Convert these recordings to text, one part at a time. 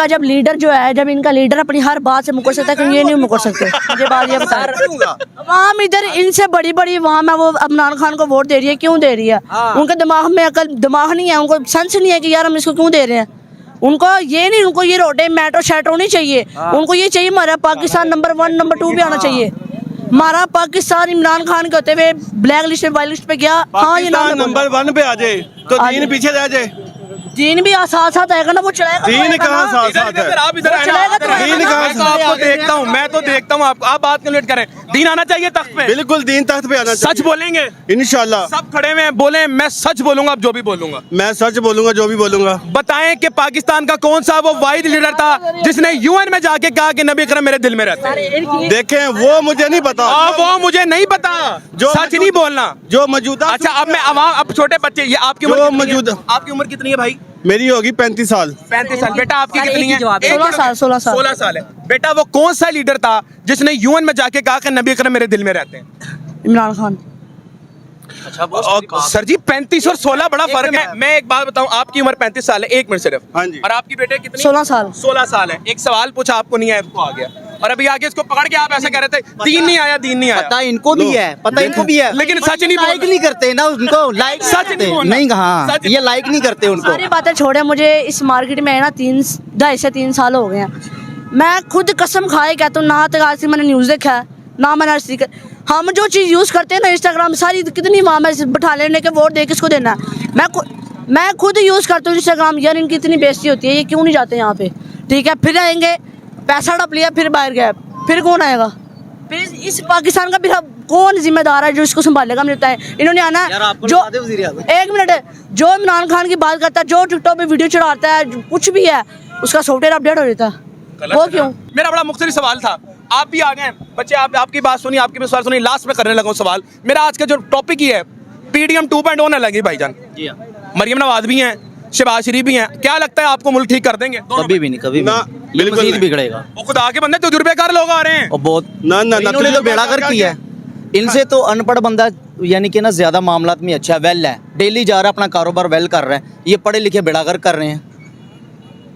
इनका जब लीडर जो है, जब इनका लीडर अपनी हर बात से मुकर सकता है, ये नहीं मुकर सकते। मुझे बात ये बता, आवाम इधर इनसे बड़ी बड़ी आवाम है, वो इमरान खान को वोट दे रही है, क्यों दे रही है? उनके दिमाग में अकल दिमाग नहीं है, उनको सेंस नहीं है कि यार हम इसको क्यों दे रहे हैं। उनको ये नहीं, उनको ये रोडे मेट्रो शेट्रो नहीं चाहिए, उनको ये चाहिए हमारा पाकिस्तान नंबर 1 नंबर 2 भी आना चाहिए। हमारा पाकिस्तान इमरान खान के होते हुए ब्लैक लिस्ट में वाइट लिस्ट पे गया। हाँ, ये नंबर 1 पे आ जाए तो दीन पीछे रह जाए। दीन भी साथ साथ आएगा ना, वो चलाएगा। दीन कहाँ साथ साथ है? आप इधर दीन कहाँ साथ? आपको देखता हूँ, मैं तो देखता हूँ आप बात क्लियर करें। दीन आना चाहिए तख्त पे, बिल्कुल दीन तख्त पे आना चाहिए। सच बोलेंगे इंशाल्लाह। सब खड़े में बोले मैं सच बोलूंगा, आप जो भी बोलूंगा मैं सच बोलूंगा, जो भी बोलूंगा। बताएं कि पाकिस्तान का कौन सा वो वाहिद लीडर था जिसने यूएन में जाके कहा कि नबी अकरम मेरे दिल में रहते हैं? देखें, वो मुझे नहीं पता, वो मुझे नहीं पता, जो सच नहीं बोलना जो मौजूदा। अच्छा, अब मैं अब छोटे बच्चे, ये आपकी उम्र मौजूदा, आपकी उम्र कितनी है भाई? मेरी होगी 35 साल। 35 साल। बेटा आपकी कितनी है? 16 साल है। बेटा वो कौन सा लीडर था जिसने यूएन में जाके कहा कि नबी अकरम मेरे दिल में रहते हैं? इमरान खान। अच्छा सर जी, 35 और 16 बड़ा फर्क है। मैं एक बात बताऊं, आपकी उम्र 35 साल है, 1 मिनट सिर्फ। हाँ जी। और आपकी बेटे कितनी? 16 साल। 16 साल है। एक सवाल पूछा, आपको नहीं आया, इसको आ गया, और अभी आगे इसको पकड़ के आप ऐसे कह रहे थे दीन नहीं आया, दीन नहीं आया। पता इनको भी है, पता इनको भी है, लेकिन सच नहीं, लाइक नहीं करते ना उनको, लाइक सच नहीं कहा, ये लाइक नहीं करते उनको। सारी बातें छोड़े, मुझे इस मार्केट में है ना 2.5 से 3 साल हो गए हैं। मैं खुद कसम खाए कहता हूँ, ना तक आज से मैंने न्यूज़ देखा है, ना मैंने हम जो चीज़ यूज़ करते हैं ना इंस्टाग्राम, सारी कितनी माम है, बैठा लेने के वोट दे किसको देना है। मैं खुद यूज़ करता हूँ इंस्टाग्राम। यार इनकी इतनी बेइज्जती होती है, ये क्यों नहीं जाते यहाँ पे? ठीक है, फिर आएंगे, पैसा डप लिया, फिर बाहर गए, फिर कौन आएगा? फिर इस पाकिस्तान का फिर कौन जिम्मेदार है जो इसको संभालेगा? मुझे बताएं। इन्होंने आना जो 1 मिनट, जो इमरान खान की बात करता है, जो टिकटॉक पे वीडियो चढ़ाता है, कुछ भी है, उसका सॉफ्टवेयर अपडेट हो जाता है, वो क्यों? मेरा बड़ा मुख्तलिफ सवाल था, आप भी आ गए बच्चे, आपकी बात सुनी, आपकी भी सवाल सुनी, लास्ट में करने लगा हूं सवाल। मेरा आज का जो टॉपिक ही है PDM 2.0 न लगी भाईजान। मरियम नवाज भी हैं, शहबाज शरीफ भी हैं, क्या लगता है आपको मुल्क ठीक कर देंगे? कभी भी नहीं, कभी भी बिल्कुल मजीद बिगड़ेगा। वो खुदा के बंदे तजुर्बेकार लोग आ रहे हैं और बहुत ना इन्होंने तो बेड़ा कर किया है। इनसे तो अनपढ़ बंदा यानी कि ना ज्यादा मामलात में अच्छा वेल है, डेली जा रहा है, अपना कारोबार वेल कर रहा है, ये पढ़े लिखे बेड़ागर कर रहे हैं।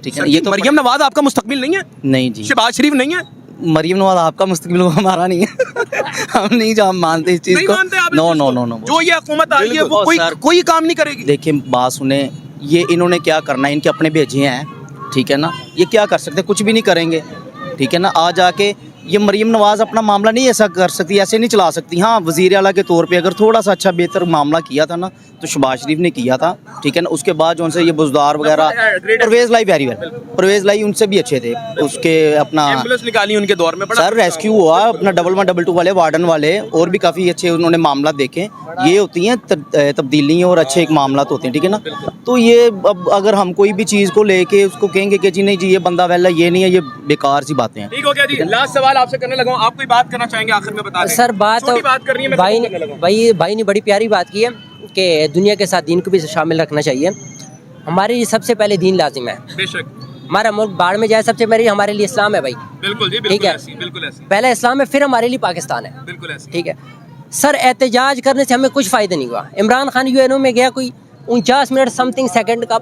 ठीक है, ये तो मरियम नवाज आपका मुस्तकबिल नहीं है? नहीं जी। शहबाज शरीफ नहीं है? मरियम नवाज आपका मुस्तकबिल, हमारा नहीं है। हम नहीं जो हम मानते इस चीज को। No no no no. जो ये हुकूमत आई है वो कोई काम नहीं करेगी। देखिए बात सुने, ये इन्होंने क्या करना है, इनके अपने भेजे हैं, ठीक है ना, ये क्या कर सकते, कुछ भी नहीं करेंगे, ठीक है ना। आ जाके ये मरियम नवाज अपना मामला नहीं ऐसा कर सकती, ऐसे नहीं चला सकती। हाँ, वज़ीर आला के तौर पे अगर थोड़ा सा अच्छा बेहतर मामला किया था ना, तो शहबाज शरीफ ने किया था, ठीक है ना। उसके बाद जो उनसे ये बुज़दार वगैरह, परवेज़ लाई वेरी वेल, परवेज़ लाई उनसे भी अच्छे थे। उसके अपना एम्बुलेंस निकाली उनके दौर में, सर रेस्क्यू हुआ अपना 1122 वाले, वार्डन वाले, और भी काफ़ी अच्छे उन्होंने मामला देखे। ये होती हैं तब्दीली और अच्छे एक मामला होते हैं, ठीक है ना। तो ये अब अगर हम कोई भी चीज़ को लेके उसको कहेंगे कि जी नहीं जी ये बंदा वेल है, ये नहीं है, ये बेकार सी बातें हैं। ठीक हो गया जी। लास्ट सवाल आपसे करने लगा हूं, आप कोई बात करना चाहेंगे आखिर में? बता दें सर। बात करनी है, भाई ने बड़ी प्यारी बात की है कि दुनिया के साथ दीन को भी शामिल रखना चाहिए। हमारे लिए सबसे पहले दीन लाजिम है। बेशक हमारा मुल्क बाढ़ में जाए, सबसे पहले हमारे लिए इस्लाम है भाई। बिल्कुल जी, ठीक है, बिल्कुल ऐसी, पहला इस्लाम है, फिर हमारे लिए पाकिस्तान है। बिल्कुल ऐसी। ठीक है सर, एहतजाज करने से हमें कुछ फ़ायदा नहीं हुआ। इमरान खान यूएनओ में गया, कोई 49 मिनट समथिंग सेकंड का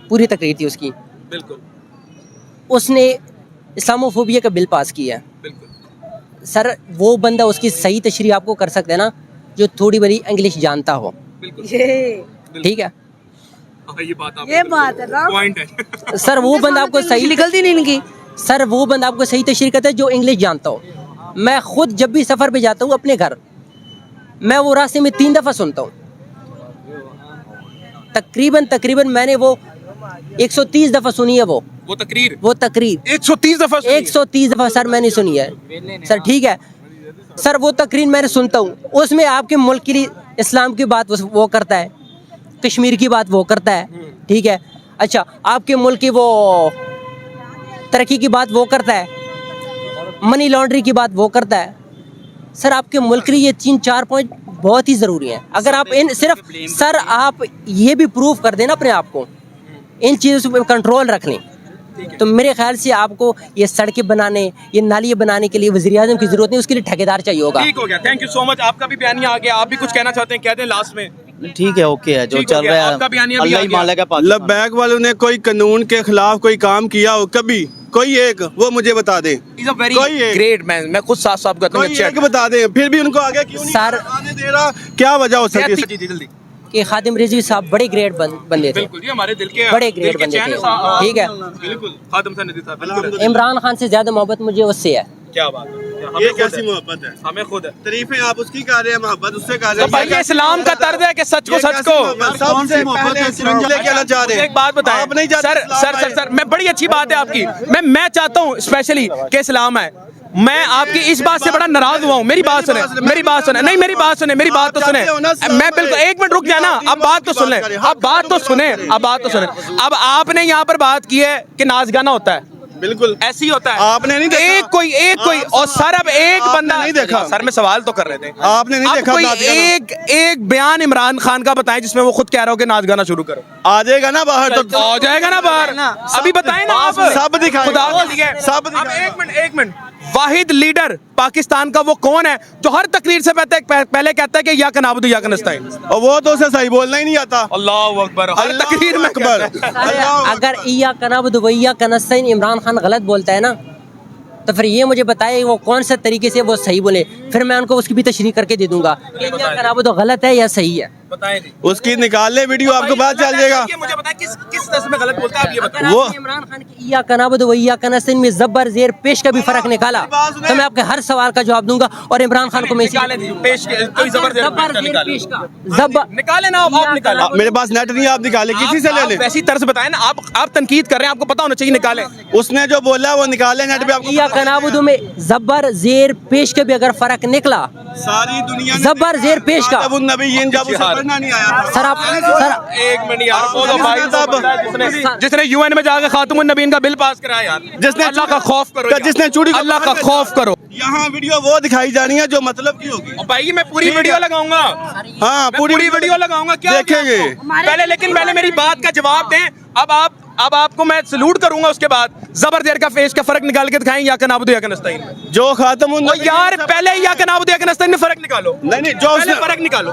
पूरी तकरीर थी उसकी। बिल्कुल। उसने इस्लामोफोबिया का बिल पास किया है। बिल्कुल सर, वो बंदा उसकी सही तशरीह आपको कर सकते हैं ना, जो थोड़ी बड़ी इंग्लिश जानता हो। ठीक है, ये बात है ना, पॉइंट है। सर वो बंदा आपको सही निकलती नहीं इनकी। सर वो बंदा आपको सही तशरीह करता है जो इंग्लिश जानता हो। मैं खुद जब भी सफ़र पे जाता हूँ अपने घर, मैं वो रास्ते में 3 दफ़ा सुनता हूँ तकरीबन मैंने वो 130 दफ़ा सुनी है। वो तकरीर 130 दफ़ा 130 दफ़ा सर मैंने सुनी है सर। ठीक है सर, वो तकरीर मैंने सुनता हूँ, उसमें आपके मुल्क के लिए इस्लाम की बात वो करता है, कश्मीर की बात वो करता है। ठीक है, अच्छा आपके मुल्क की वो तरक्की की बात वो करता है, मनी लॉन्ड्री की बात वो करता है। सर आपके मुल्क के लिए ये 3-4 पॉइंट बहुत ही ज़रूरी हैं। अगर आप इन सिर्फ सर आप ये भी प्रूव कर देना अपने आप को, इन चीज़ों पे कंट्रोल रख लें, तो मेरे ख्याल से आपको ये सड़कें बनाने, ये नालियाँ बनाने के लिए वज़ीर आज़म की ज़रूरत नहीं, उसके लिए ठेकेदार चाहिए होगा। ठीक हो गया, थैंक यू सो मच। आपका भी बयानिया आ गया, आप भी कुछ कहना चाहते हैं, कह दें लास्ट में। ठीक है, ओके है, जो ठीक हो चल गया, रहा है आपका बयानिया भी अल्लाह आ ही गया। मालेगा पाकिस्तान। लब्बैक वालों ने कोई कानून के खिलाफ कोई काम किया हो कभी, कोई एक वो मुझे बता दें, इज अ वेरी कोई एक। ग्रेट मैन, मैं खुद साफ साफ कहता हूँ कोई अच्छे एक बता दें, फिर भी उनको आगे क्यों नहीं सर- आने दे रहा, क्या वजह हो सकती है? जी जी जल्दी कि खादिम रिजवी साहब बड़े ग्रेट बंदे थे, बिल्कुल जी, हमारे दिल के बड़े दिल ग्रेट के बंदे चैन थे, है, ठीक है। बिल्कुल खादिम साहब नदी साहब बिल्कुल। इमरान खान से ज्यादा मोहब्बत मुझे उससे है। क्या बात है, ये कैसी मोहब्बत है? हमें खुद है। तारीफें आप उसकी कर रहे हैं, मोहब्बत उससे कर रहे तो हैं। भाई ये इस्लाम का तर्ज है कि सच को सच को। सबसे पहले सिरंज लेके आना चाह रहे मुझे हैं। एक बात बताएं आप नहीं चाहते सर इस्लाम सर आए। सर सर मैं बड़ी अच्छी बात है आपकी, मैं चाहता हूँ स्पेशली कि इस्लाम है। मैं आपकी इस बात से बड़ा नाराज हुआ हूँ। मेरी बात सुने, मेरी बात सुने, नहीं मेरी बात सुने, मेरी बात तो सुने। मैं बिल्कुल एक मिनट रुक जाना, अब बात तो सुन ले, अब बात तो सुने, अब बात तो सुने। अब आपने यहाँ पर बात की है कि नाच गाना होता है, बिल्कुल ऐसी होता है। आपने नहीं देखा। एक कोई और सर अब एक आपने बंदा नहीं देखा। सर में सवाल तो कर रहे थे, आपने नहीं अब देखा कोई नाच गाना। एक बयान इमरान खान का बताएं जिसमें वो खुद कह रहा हो कि नाच गाना शुरू करो। आ जाएगा ना बाहर तो आ जाएगा ना बाहर, अभी बताएं ना आप। सब दिखाएगा। खुदा के लिए। सब अब दिखाएगा। एक मिनट वाहिद लीडर पाकिस्तान का वो कौन है जो हर तकरीर से पहले कहता है कि या कनाबुदु या कनस्ताइन। और वो तो उसे सही बोलना ही नहीं आता। अल्लाह अकबर, हर अल्लाह तकरीर में अकबर। कहता है। अल्लाह अगर इया कनाबुद व इया कनस्तईन इमरान खान गलत बोलता है ना, तो फिर ये मुझे बताए वो कौन से तरीके से वो सही बोले, फिर मैं उनको उसकी भी तशरीह करके दे दूंगा कि इया कनाबुद गलत है या सही है। बताएं जी। उसकी निकाल ले वीडियो, आपको पता चल जाएगा। ये मुझे बताएं किस तरह में गलत बोलता है, आप ये बताएं। अगर वो- आपने इमरान खान की इया कनाबुद व इया कनस्तईन में जबर जेर पेश का भी फर्क निकाला तो मैं आपके हर सवाल का जवाब दूंगा और इमरान खान को मैं इसी- निकालें जी, पेश कोई जबरदस्त जबर जेर निकालें। पेश का जबर निकालें ना आप निकालें। मेरे पास नेट नहीं है, आप निकाले किसी से ले आप ले। वैसी तर्ज बताएं ना, आप तनकीद कर रहे हैं, आपको पता होना चाहिए, निकालें। उसने जो बोला वो निकाले नेट पे, आपको इया कनाबुद में जबर जेर पेश का भी अगर फर्क निकला, सारी दुनिया ने जबर जेर पेश का। जब उन नबीयीन जब उसे पढ़ना नहीं आया था। सर आप सर एक मिनट यार, वो तो भाई तब- जिसने यूएन में जाकर खातमुन नबीन का बिल पास कराया यार, जिसने अल्लाह का खौफ करो यार। जिसने चूड़ी को अल्लाह का बाहर खौफ करो। यहाँ वीडियो वो दिखाई जा रही है जो मतलब की होगी। और भाई मैं पूरी ठीक है। वीडियो लगाऊंगा, हाँ मैं पूरी वीडियो लगाऊंगा, क्या देखेंगे। पहले, लेकिन पहले मेरी बात का जवाब दें। अब आपको मैं सलूट करूंगा, उसके बाद जबरदेर का फेस का फर्क निकाल के दिखाएं या कनाबुदु या कनस्ताइन। जो खातमुन और यार पहले या कनाबुदु या कनस्ताइन में फर्क निकालो। नहीं नहीं, जो पहले उसने फर्क निकालो,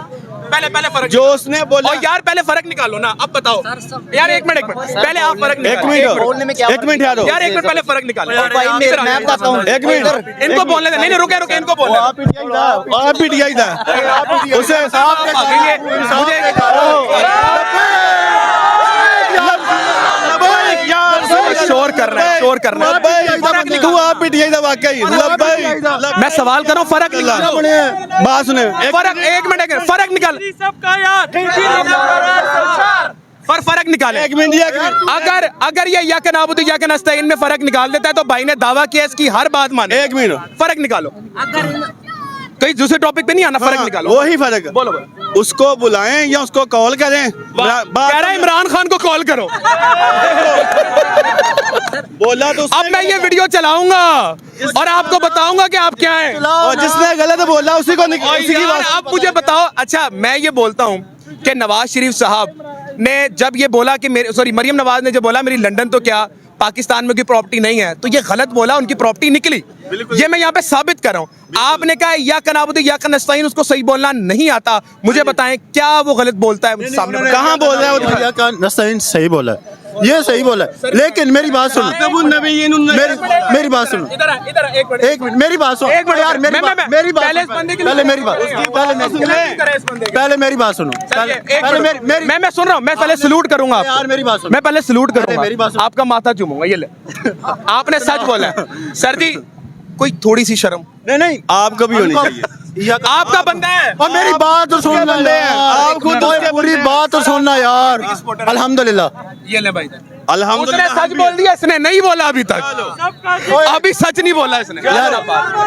पहले फर्क जो उसने बोला। और यार पहले फर्क निकालो ना, अब बताओ यार। एक मिनट पहले आप फर्क एक निकालो। मिनट बोलने में क्या एक मिनट यारो, यार एक मिनट पहले फर्क निकालो। और भाई मैं बताता हूँ, एक मिनट इनको बोलने दे, नहीं रुके इनको बोलने दे। आप पीटीआई था उसे साफ भागेंगे, शोर कर रहा है, शोर कर रहा है। तू आप पीटीआई था वाकई मैं सवाल कर रहा हूँ, फर्क निकालो। बात सुने फर्क एक मिनट फर्क निकाल, फर्क निकाले। एक मिनट अगर ये या कनाबुदु या कनस्ताइन में फर्क निकाल देता है तो भाई ने दावा किया इसकी हर बात माने। एक मिनट फर्क निकालो, कहीं दूसरे टॉपिक पे नहीं आना, फर्क निकालो। वही फर्क। बोलो उसको बुलाएं या उसको कॉल करें। कह रहा है इमरान खान को कॉल करो। बोला तो अब मैं ये वीडियो चलाऊंगा और आपको बताऊंगा कि आप क्या हैं। और जिसने गलत बोला उसी को और उसी की यार बात। अब मुझे बताओ, अच्छा मैं ये बोलता हूँ कि नवाज शरीफ साहब ने जब ये बोला कि मरियम नवाज ने जो बोला मेरी लंदन तो क्या पाकिस्तान में कोई प्रॉपर्टी नहीं है, तो ये गलत बोला, उनकी प्रॉपर्टी निकली। ये मैं यहाँ पे साबित कर रहा हूँ। आपने कहा या कनाबुदु या कनस्ताइन उसको सही बोलना नहीं आता, मुझे बताएं क्या वो गलत बोलता है, मुझे सामने बताएं। कहाँ बोल रहा है वो? या का नस्ताइन सही बोला है, ये सही बोला है, लेकिन मेरी बात सुनो, मेरी बात सुनो, इधर एक मिनट, एक मिनट मेरी बात सुनो, एक मिनट यार मेरी बात पहले इस बंदे की पहले मेरी बात पहले मेरी बात सुनो, पहले मैं सुन रहा हूँ, मैं पहले सलूट करूंगा आपको। यार मेरी बात सुनो, मैं पहले सलूट करूंगा, मेरी बात सुनो। आपका माथा चूमूंगा, ये ले। आपने सच बोला है सर जी, कोई थोड़ी सी शर्म नहीं आपको भी होनी चाहिए। आपका बंदा है। और मेरी बात तो सुनना यार, आप खुद उसके पूरी बात तो सुनना यार। अल्हम्दुलिल्लाह, ये ले भाई, उसने अल्हम्दुलिल्लाह सच बोल दिया, इसने नहीं बोला अभी तक, अभी सच नहीं बोला इसने। यार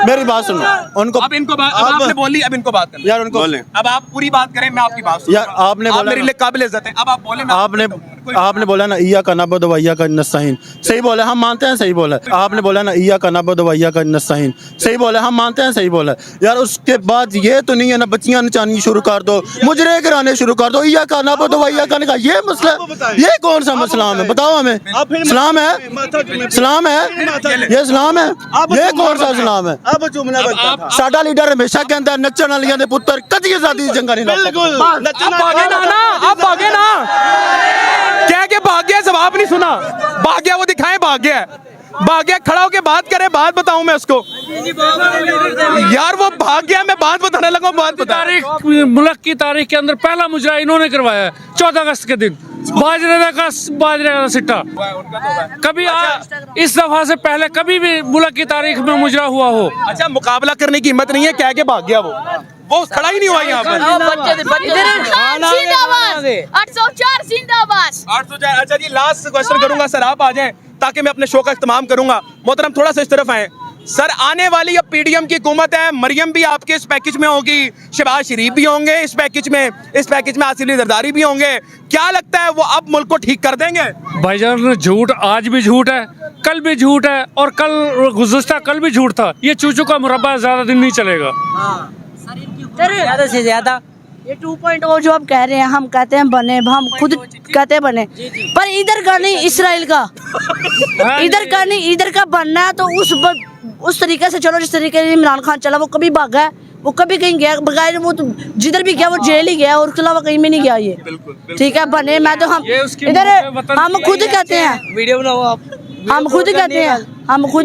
मेरी बात सुनो, उनको अब इनको अब आपने बोली, अब इनको बात करना। यार उनको बोले। अब आप पूरी बात करें, मैं आपकी बात सुनूंगा। यार आपने आप बोला मेरे लिए काबिल इज्जत है, अब आप बोले, मैं आपने आपने बोला ना ईया का नबो दवाइया का नस्ताहीन, सही बोला, हम मानते हैं, सही बोला। आपने बोला ना ईया का नबो दवाइया का नस्ताहीन, सही बोला, हम मानते हैं, सही बोला। यार उसके बाद ये तो नहीं है ना बच्चियां नचानी शुरू कर दो, मुजरे कराने शुरू कर दो, ईया का नबो दवाइया का निकाह, ये मसला, ये कौन सा इस्लाम है? बताओ हमें, इस्लाम है? इस्लाम है? ये इस्लाम है? ये कौन सा इस्लाम है? अब जुमला बनता था। साडा लीडर हमेशा कहता नचन वालियां दे पुत्तर कदी आजादी दी जंगा नहीं लड़ बिल्कुल आप भागे ना, आप भागे ना, क्या के भाग गया, जवाब नहीं सुना, भाग गया, वो दिखाए भाग गया, भाग गया, खड़ा होके बात करे, बात बताऊं मैं उसको, यार वो भाग गया, मैं बात बताने लगा, बात बता। तारीख मुल्क की तारीख के अंदर पहला मुजरा इन्होंने करवाया है 14 अगस्त के दिन, बाजरे का सिट्टा। कभी इस दफा से पहले कभी भी मुल्क की तारीख में मुजरा हुआ हो। अच्छा, मुकाबला करने की हिम्मत नहीं है, कह के भाग गया, वो खड़ा ही नहीं हुआ यहाँ पर। 804 जिंदाबाद। 804। अच्छा जी, लास्ट क्वेश्चन करूंगा सर, आप आ जाएं ताकि मैं अपने शो का इख्तिताम करूंगा। मोहतरम थोड़ा सा इस तरफ आए सर, आने वाली अब पीडीएम की हुकूमत है, मरियम भी आपके इस पैकेज में होगी, शहबाज शरीफ भी होंगे इस पैकेज में आसिफ अली जरदारी भी होंगे, क्या लगता है वो अब मुल्क को ठीक कर देंगे? भाईजान झूठ आज भी झूठ है, कल भी झूठ है, और गुज़श्ता कल भी झूठ था। ये चूचू का मुरब्बा ज्यादा दिन नहीं चलेगा। ज्यादा से ज्यादा ये 2.0 जो आप कह रहे हैं, हम कहते हैं बने, हम खुद कहते हैं बने, पर इधर का नहीं, इसराइल का, इधर का नहीं, इधर का बनना है तो उस तरीके से चलो जिस तरीके से इमरान खान चला। वो कभी भागा है, वो कभी कहीं गया बगैर, वो तो जिधर भी गया वो जेल ही गया, और उसके अलावा कहीं भी नहीं गया ये। ठीक है, बने, मैं तो हम इधर हम खुद कहते हैं, वीडियो बनाओ आप, हम खुद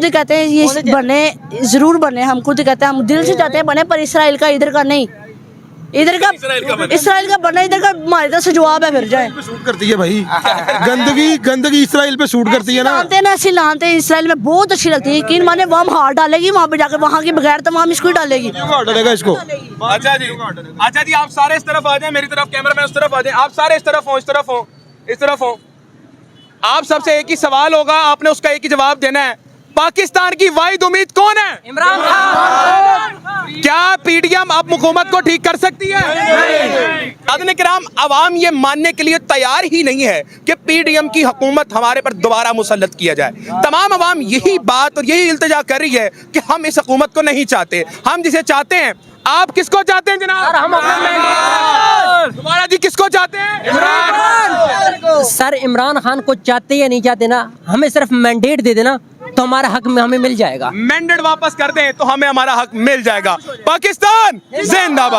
कहते हैं ये बने, जरूर बने, हम खुद कहते हैं, हम दिल से चाहते हैं बने, पर इसराइल का इधर का नहीं, इधर का इसराइल का बनना, इधर का हमारे तरफ से जवाब है, फिर जाए। शूट करती है भाई, गंदगी इसराइल पे शूट करती है ना, ऐसी लानते हैं इसराइल में बहुत अच्छी लगती है, यकीन माने वहाँ हार डालेगी, वहाँ पे जाकर वहाँ की बगैर तमाम इसको ही डालेगी, डालेगा इसको। अच्छा जी, आप सारे इस तरफ आ जाएं, मेरी तरफ, कैमरामैन उस तरफ आ जाएं, आप सारे इस तरफ हो, इस तरफ हो। आप सबसे एक ही सवाल होगा, आपने उसका एक ही जवाब देना है। पाकिस्तान की वाहिद उम्मीद कौन है? इमरान खान। क्या पीडीएम अब हुकूमत को ठीक कर सकती है? नाज़रीन किराम, अवाम ये मानने के लिए तैयार ही नहीं है कि पीडीएम की हुकूमत हमारे पर दोबारा मुसल्लत किया जाए। तमाम अवाम यही बात और यही इल्तिजा कर रही है कि हम इस हुकूमत को नहीं चाहते, हम जिसे चाहते हैं। आप किसको चाहते हैं जनाब? दोबारा जी, किसको चाहते हैं? सर इमरान खान को चाहते या नहीं चाहते ना, हमें सिर्फ मैंडेट दे देना तो हमारा हक में हमें मिल जाएगा। मैंडेट वापस कर दें तो हमें हमारा हक मिल जाएगा। पाकिस्तान जिंदाबाद।